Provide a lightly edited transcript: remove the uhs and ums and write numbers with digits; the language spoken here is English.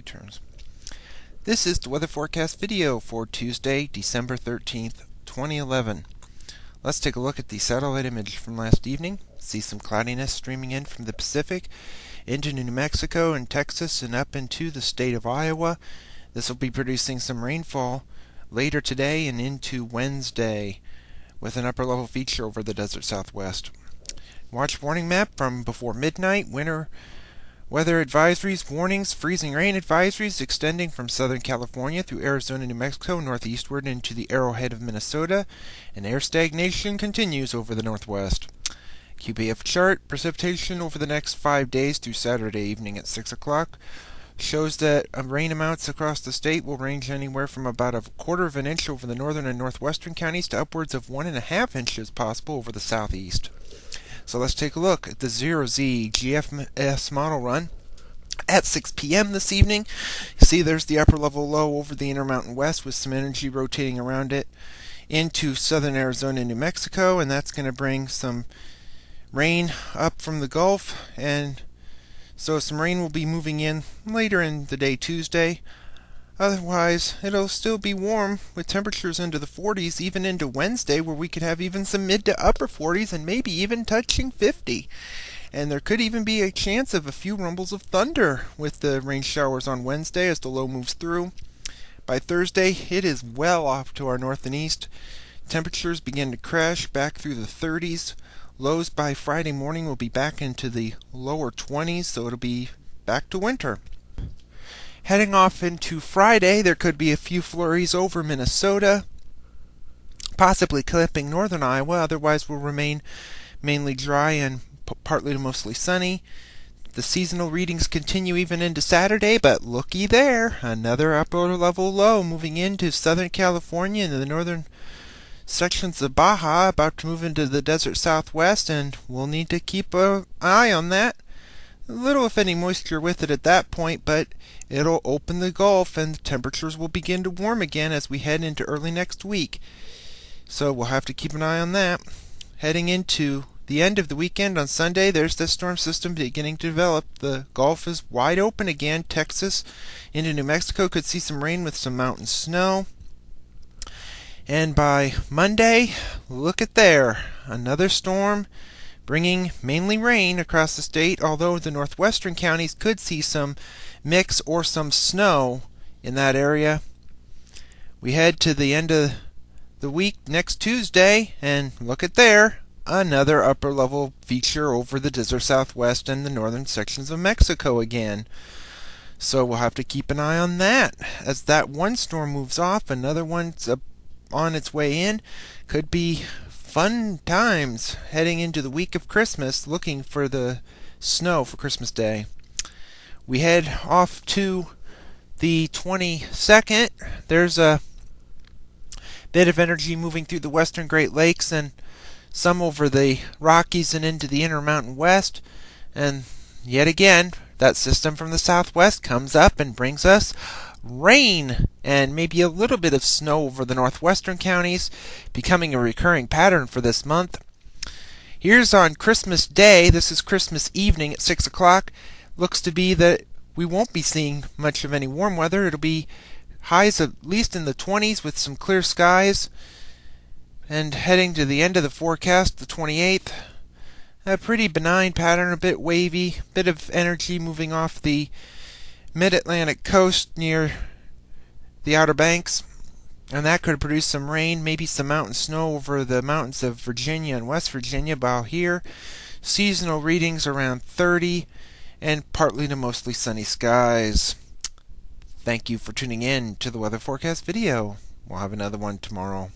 two terms. This is the weather forecast video for Tuesday, December 13th, 2011. Let's take a look at the satellite image from last evening. See some cloudiness streaming in from the Pacific into New Mexico and Texas and up into the state of Iowa. This will be producing some rainfall later today and into Wednesday with an upper level feature over the desert southwest. Watch warning map from before midnight. Winter weather advisories, warnings, freezing rain advisories extending from Southern California through Arizona, New Mexico, northeastward into the arrowhead of Minnesota, and air stagnation continues over the northwest. QPF chart, precipitation over the next 5 days through Saturday evening at 6 o'clock shows that rain amounts across the state will range anywhere from about a quarter of an inch over the northern and northwestern counties to upwards of 1.5 inches possible over the southeast. So let's take a look at the 0Z GFS Model Run at 6 p.m. this evening. You see there's the upper level low over the Intermountain West with some energy rotating around it into southern Arizona and New Mexico, and that's going to bring some rain up from the Gulf, and so some rain will be moving in later in the day Tuesday. Otherwise, it'll still be warm with temperatures into the 40s, even into Wednesday, where we could have even some mid to upper 40s and maybe even touching 50. And there could even be a chance of a few rumbles of thunder with the rain showers on Wednesday as the low moves through. By Thursday, it is well off to our north and east. Temperatures begin to crash back through the 30s. Lows by Friday morning will be back into the lower 20s, so it'll be back to winter. Heading off into Friday, there could be a few flurries over Minnesota, possibly clipping northern Iowa. Otherwise, will remain mainly dry and partly to mostly sunny. The seasonal readings continue even into Saturday, but looky there, another upper level low moving into Southern California and the northern sections of Baja, about to move into the desert southwest, and we'll need to keep an eye on that. Little if any moisture with it at that point, but it'll open the Gulf and the temperatures will begin to warm again as we head into early next week. So we'll have to keep an eye on that. Heading into the end of the weekend on Sunday, there's the storm system beginning to develop. The Gulf is wide open again. Texas into New Mexico could see some rain with some mountain snow. And by Monday, look at there, another storm bringing mainly rain across the state, although the northwestern counties could see some mix or some snow in that area. We head to the end of the week next Tuesday, and look at there, another upper level feature over the desert southwest and the northern sections of Mexico again. So we'll have to keep an eye on that. As that one storm moves off, another one's on its way in. Could be fun times heading into the week of Christmas, looking for the snow for Christmas Day. We head off to the 22nd. There's a bit of energy moving through the western Great Lakes and some over the Rockies and into the Intermountain West. And yet again, that system from the southwest comes up and brings us rain and maybe a little bit of snow over the northwestern counties, becoming a recurring pattern for this month. Here's on Christmas Day. This is Christmas evening at 6 o'clock. Looks to be that we won't be seeing much of any warm weather. It'll be highs at least in the 20s with some clear skies. And heading to the end of the forecast, the 28th, a pretty benign pattern, a bit wavy, bit of energy moving off the mid-Atlantic coast near the Outer Banks, and that could produce some rain, maybe some mountain snow over the mountains of Virginia and West Virginia about here. Seasonal readings around 30 and partly to mostly sunny skies. Thank you for tuning in to the weather forecast video. We'll have another one tomorrow.